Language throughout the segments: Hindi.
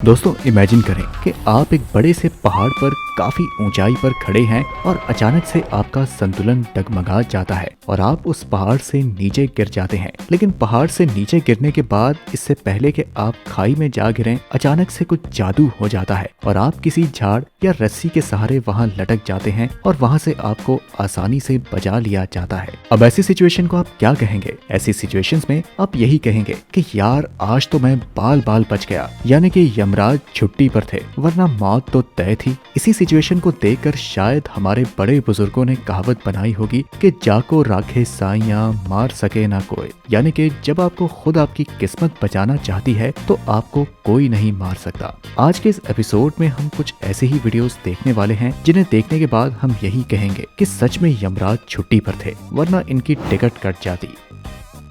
दोस्तों इमेजिन करें कि आप एक बड़े से पहाड़ पर काफी ऊंचाई पर खड़े हैं और अचानक से आपका संतुलन डगमगा जाता है और आप उस पहाड़ से नीचे गिर जाते हैं। लेकिन पहाड़ से नीचे गिरने के बाद इससे पहले कि आप खाई में जा गिरें, अचानक से कुछ जादू हो जाता है और आप किसी झाड़ या रस्सी के सहारे वहां लटक जाते हैं और वहां से आपको आसानी से बचा लिया जाता है। अब ऐसी सिचुएशन को आप क्या कहेंगे? ऐसी सिचुएशंस में आप यही कहेंगे कि यार आज तो मैं बाल बाल बच गया, यानी कि यमराज छुट्टी पर थे वरना मौत तो तय थी। इसी सिचुएशन को देखकर शायद हमारे बड़े बुजुर्गों ने कहावत बनाई होगी कि जाको राखे साइयां मार सके ना कोई, यानी कि जब आपको खुद आपकी किस्मत बचाना चाहती है तो आपको कोई नहीं मार सकता। आज के इस एपिसोड में हम कुछ ऐसे ही वीडियोस देखने वाले हैं जिन्हें देखने के बाद हम यही कहेंगे कि सच में यमराज छुट्टी पर थे वरना इनकी टिकट कट जाती।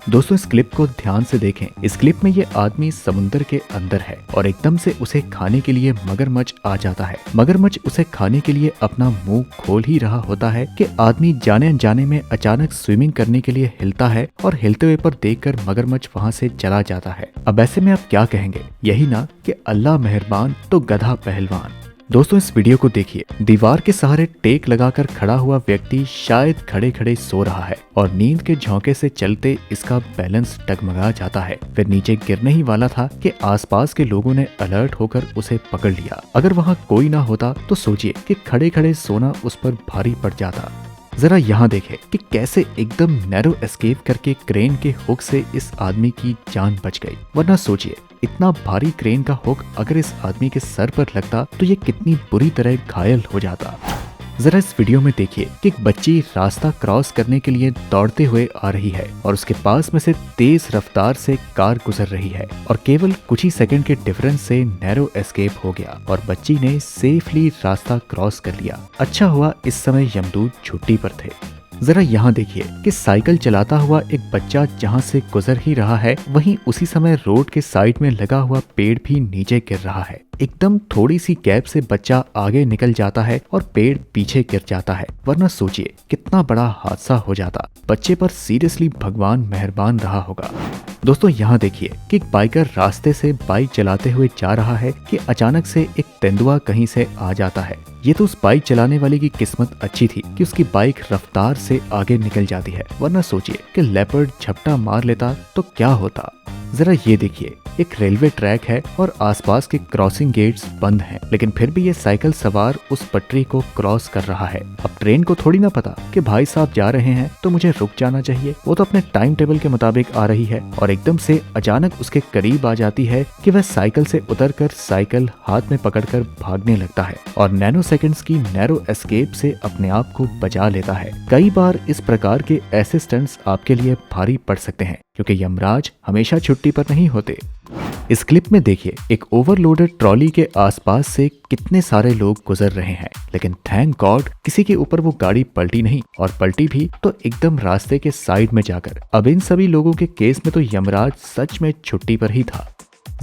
दोस्तों इस क्लिप को ध्यान से देखें। इस क्लिप में ये आदमी समुंदर के अंदर है और एकदम से उसे खाने के लिए मगरमच्छ आ जाता है। मगरमच्छ उसे खाने के लिए अपना मुंह खोल ही रहा होता है कि आदमी जाने अनजाने में अचानक स्विमिंग करने के लिए हिलता है और हिलते हुए पर देखकर मगरमच्छ वहां से चला जाता है। अब ऐसे में आप क्या कहेंगे? यही ना कि अल्लाह मेहरबान तो गधा पहलवान। दोस्तों इस वीडियो को देखिए। दीवार के सहारे टेक लगाकर खड़ा हुआ व्यक्ति शायद खड़े खड़े सो रहा है और नींद के झोंके से चलते इसका बैलेंस डगमगा जाता है। फिर नीचे गिरने ही वाला था कि आसपास के लोगों ने अलर्ट होकर उसे पकड़ लिया। अगर वहां कोई ना होता तो सोचिए कि खड़े खड़े सोना उस पर भारी पड़ जाता। जरा यहाँ देखें कि कैसे एकदम नैरो एस्केप करके क्रेन के हुक से इस आदमी की जान बच गई। वरना सोचिए इतना भारी क्रेन का हुक अगर इस आदमी के सर पर लगता तो ये कितनी बुरी तरह घायल हो जाता। जरा इस वीडियो में देखिए कि एक बच्ची रास्ता क्रॉस करने के लिए दौड़ते हुए आ रही है और उसके पास में से तेज रफ्तार से कार गुजर रही है और केवल कुछ ही सेकंड के डिफरेंस से नैरो एस्केप हो गया और बच्ची ने सेफली रास्ता क्रॉस कर लिया। अच्छा हुआ इस समय यमदूत छुट्टी पर थे। जरा यहाँ देखिए कि साइकिल चलाता हुआ एक बच्चा जहाँ से गुजर ही रहा है वहीं उसी समय रोड के साइड में लगा हुआ पेड़ भी नीचे गिर रहा है। एकदम थोड़ी सी गैप से बच्चा आगे निकल जाता है और पेड़ पीछे गिर जाता है। वरना सोचिए कितना बड़ा हादसा हो जाता। बच्चे पर सीरियसली भगवान मेहरबान रहा होगा। दोस्तों यहाँ देखिए कि एक बाइकर रास्ते से बाइक चलाते हुए जा रहा है कि अचानक से एक तेंदुआ कहीं से आ जाता है। ये तो उस बाइक चलाने वाले की किस्मत अच्छी थी कि उसकी बाइक रफ्तार से आगे निकल जाती है। वरना सोचिए कि लेपर्ड झपटा मार लेता तो क्या होता। जरा ये देखिए एक रेलवे ट्रैक है और आसपास के क्रॉसिंग गेट्स बंद हैं, लेकिन फिर भी ये साइकिल सवार उस पटरी को क्रॉस कर रहा है। अब ट्रेन को थोड़ी ना पता कि भाई साहब जा रहे हैं तो मुझे रुक जाना चाहिए। वो तो अपने टाइम टेबल के मुताबिक आ रही है और एकदम से अचानक उसके करीब आ जाती है कि वह साइकिल से उतरकर साइकिल हाथ में पकड़कर भागने लगता है और नैनो सेकंड्स की नैरो एस्केप से अपने आप को बचा लेता है। कई बार इस प्रकार के ऐसे स्टंट्स आपके लिए भारी पड़ सकते हैं क्योंकि यमराज हमेशा छुट्टी पर नहीं होते। इस क्लिप में देखिए एक ओवरलोडेड ट्रॉली के आसपास से कितने सारे लोग गुजर रहे हैं, लेकिन थैंक गॉड किसी के ऊपर वो गाड़ी पलटी नहीं और पलटी भी तो एकदम रास्ते के साइड में जाकर। अब इन सभी लोगों के केस में तो यमराज सच में छुट्टी पर ही था।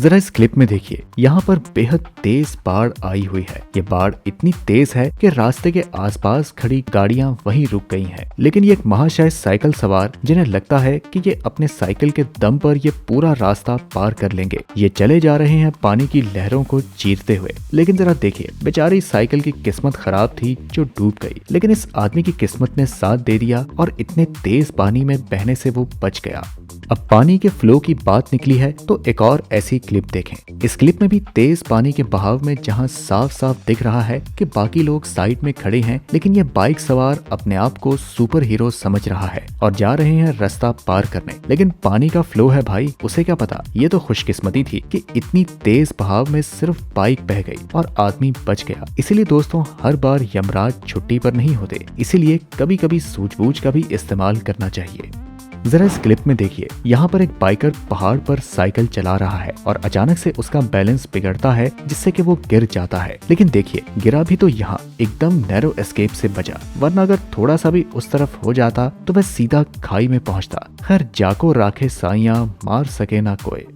जरा इस क्लिप में देखिए यहाँ पर बेहद तेज बाढ़ आई हुई है। ये बाढ़ इतनी तेज है कि रास्ते के आसपास खड़ी गाड़ियां वहीं रुक गई हैं। लेकिन ये एक महाशय साइकिल सवार जिन्हें लगता है कि ये अपने साइकिल के दम पर ये पूरा रास्ता पार कर लेंगे। ये चले जा रहे हैं पानी की लहरों को चीरते हुए। लेकिन जरा देखिए बेचारी साइकिल की किस्मत खराब थी जो डूब गई, लेकिन इस आदमी की किस्मत ने साथ दे दिया और इतने तेज पानी में बहने से वो बच गया। अब पानी के फ्लो की बात निकली है तो एक और ऐसी क्लिप देखें। इस क्लिप में भी तेज पानी के बहाव में जहां साफ साफ दिख रहा है कि बाकी लोग साइड में खड़े हैं, लेकिन यह बाइक सवार अपने आप को सुपर हीरो समझ रहा है और जा रहे हैं रास्ता पार करने। लेकिन पानी का फ्लो है भाई, उसे क्या पता। ये तो खुशकिस्मती थी कि इतनी तेज बहाव में सिर्फ बाइक बह गई और आदमी बच गया। इसीलिए दोस्तों हर बार यमराज छुट्टी पर नहीं होते, इसीलिए कभी कभी सूझबूझ का भी इस्तेमाल करना चाहिए। जरा इस क्लिप में देखिए यहाँ पर एक बाइकर पहाड़ पर साइकिल चला रहा है और अचानक से उसका बैलेंस बिगड़ता है जिससे कि वो गिर जाता है। लेकिन देखिए गिरा भी तो यहाँ एकदम नैरो एस्केप से बचा, वरना अगर थोड़ा सा भी उस तरफ हो जाता तो वह सीधा खाई में पहुंचता। खैर जाको राखे साइयां मार सके ना कोई।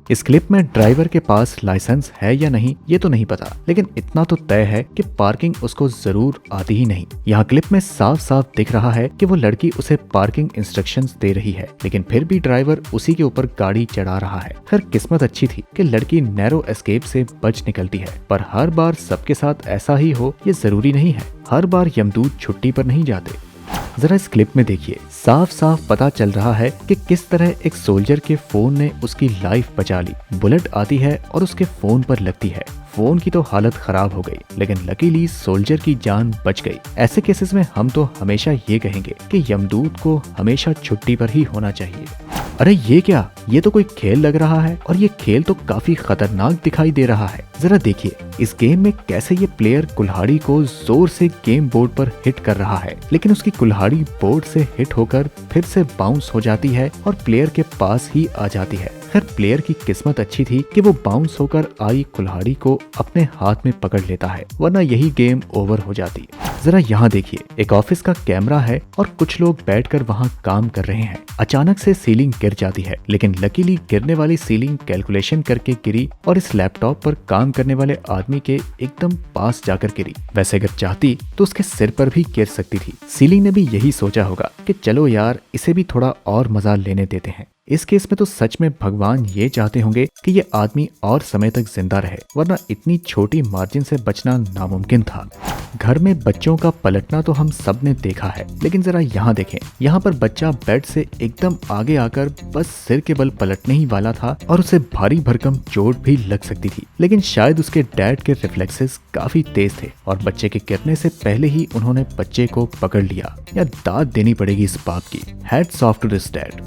इस क्लिप में ड्राइवर के पास लाइसेंस है या नहीं ये तो नहीं पता, लेकिन इतना तो तय है कि पार्किंग उसको जरूर आती ही नहीं। यहाँ क्लिप में साफ साफ दिख रहा है कि वो लड़की उसे पार्किंग इंस्ट्रक्शंस दे रही है, लेकिन फिर भी ड्राइवर उसी के ऊपर गाड़ी चढ़ा रहा है। खैर किस्मत अच्छी थी कि लड़की नैरो एस्केप से बच निकलती है, पर हर बार सबके साथ ऐसा ही हो ये जरूरी नहीं है। हर बार यमदूत छुट्टी पर नहीं जाते। जरा इस क्लिप में देखिए, साफ साफ पता चल रहा है कि किस तरह एक सोल्जर के फोन ने उसकी लाइफ बचा ली। बुलेट आती है और उसके फोन पर लगती है। फोन की तो हालत खराब हो गई, लेकिन लकीली सोल्जर की जान बच गई। ऐसे केसेस में हम तो हमेशा ये कहेंगे कि यमदूत को हमेशा छुट्टी पर ही होना चाहिए। अरे ये क्या, ये तो कोई खेल लग रहा है और ये खेल तो काफी खतरनाक दिखाई दे रहा है। जरा देखिए इस गेम में कैसे ये प्लेयर कुल्हाड़ी को जोर से गेम बोर्ड पर हिट कर रहा है, लेकिन उसकी कुल्हाड़ी बोर्ड से हिट होकर फिर से बाउंस हो जाती है और प्लेयर के पास ही आ जाती है। खैर प्लेयर की किस्मत अच्छी थी कि वो बाउंस होकर आई कुल्हाड़ी को अपने हाथ में पकड़ लेता है, वरना यही गेम ओवर हो जाती। जरा यहाँ देखिए, एक ऑफिस का कैमरा है और कुछ लोग बैठकर वहाँ काम कर रहे हैं। अचानक से सीलिंग गिर जाती है, लेकिन लकीली गिरने वाली सीलिंग कैलकुलेशन करके गिरी और इस लैपटॉप पर काम करने वाले आदमी के एकदम पास जाकर गिरी। वैसे अगर चाहती तो उसके सिर पर भी गिर सकती थी। सीलिंग ने भी यही सोचा होगा कि चलो यार इसे भी थोड़ा और मजा लेने देते हैं। इस केस में तो सच में भगवान ये चाहते होंगे कि ये आदमी और समय तक जिंदा रहे, वरना इतनी छोटी मार्जिन से बचना नामुमकिन था। घर में बच्चों का पलटना तो हम सब ने देखा है, लेकिन जरा यहाँ देखें, यहाँ पर बच्चा बेड से एकदम आगे आकर बस सिर के बल पलटने ही वाला था और उसे भारी भरकम चोट भी लग सकती थी, लेकिन शायद उसके डैड के रिफ्लेक्सेस काफी तेज थे और बच्चे के गिरने से पहले ही उन्होंने बच्चे को पकड़ लिया। या दाद देनी पड़ेगी इस बाप की। Hats off to this dad.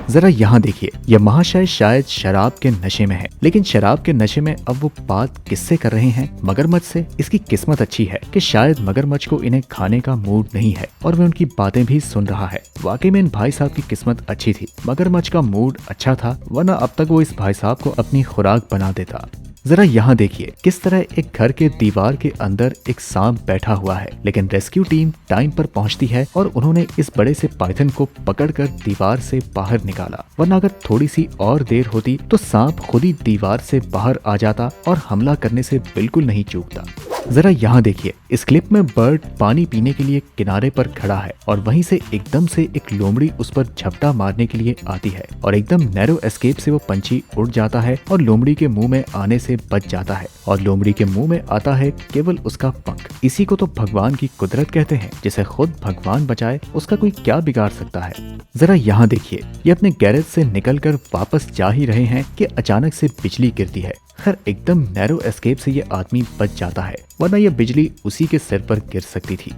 जरा यहाँ देखिए, यह महाशय शायद शराब के नशे में है, लेकिन शराब के नशे में अब वो बात किससे कर रहे हैं? मगरमच्छ से। इसकी किस्मत अच्छी है कि शायद मगरमच्छ को इन्हें खाने का मूड नहीं है और वह उनकी बातें भी सुन रहा है। वाकई में इन भाई साहब की किस्मत अच्छी थी, मगरमच्छ का मूड अच्छा था, वरना अब तक वो इस भाई साहब को अपनी खुराक बना देता। जरा यहाँ देखिए किस तरह एक घर के दीवार के अंदर एक सांप बैठा हुआ है, लेकिन रेस्क्यू टीम टाइम पर पहुंचती है और उन्होंने इस बड़े से पाइथन को पकड़कर दीवार से बाहर निकाला, वरना अगर थोड़ी सी और देर होती तो सांप खुद ही दीवार से बाहर आ जाता और हमला करने से बिल्कुल नहीं चूकता। जरा यहाँ देखिए, इस क्लिप में बर्ड पानी पीने के लिए किनारे पर खड़ा है और वहीं से एकदम से एक लोमड़ी उस पर झपटा मारने के लिए आती है और एकदम नैरो एस्केप से वो पंछी उड़ जाता है और लोमड़ी के मुंह में आने से बच जाता है और लोमड़ी के मुंह में आता है केवल उसका पंख। इसी को तो भगवान की कुदरत कहते हैं, जिसे खुद भगवान बचाए उसका कोई क्या बिगाड़ सकता है। जरा यहाँ देखिए, ये अपने गैरेज से निकलकर वापस जा ही रहे हैं कि अचानक से बिजली गिरती है। खैर एकदम नैरो एस्केप से ये आदमी बच जाता है, वरना यह बिजली उसी के सिर पर गिर सकती थी।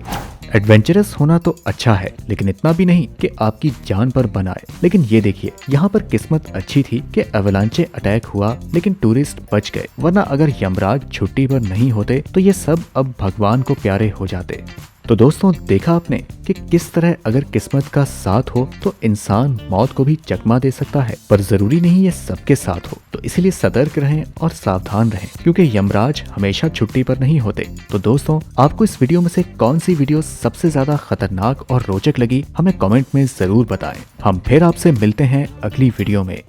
एडवेंचरस होना तो अच्छा है, लेकिन इतना भी नहीं कि आपकी जान पर बनाए। लेकिन ये देखिए, यहाँ पर किस्मत अच्छी थी कि एवलांचे अटैक हुआ, लेकिन टूरिस्ट बच गए, वरना अगर यमराज छुट्टी पर नहीं होते तो ये सब अब भगवान को प्यारे हो जाते। तो दोस्तों देखा आपने कि किस तरह अगर किस्मत का साथ हो तो इंसान मौत को भी चकमा दे सकता है, पर जरूरी नहीं ये सबके साथ हो। तो इसीलिए सतर्क रहें और सावधान रहें, क्योंकि यमराज हमेशा छुट्टी पर नहीं होते। तो दोस्तों आपको इस वीडियो में से कौन सी वीडियो सबसे ज्यादा खतरनाक और रोचक लगी, हमें कमेंट में जरूर बताएं। हम फिर आपसे मिलते हैं अगली वीडियो में।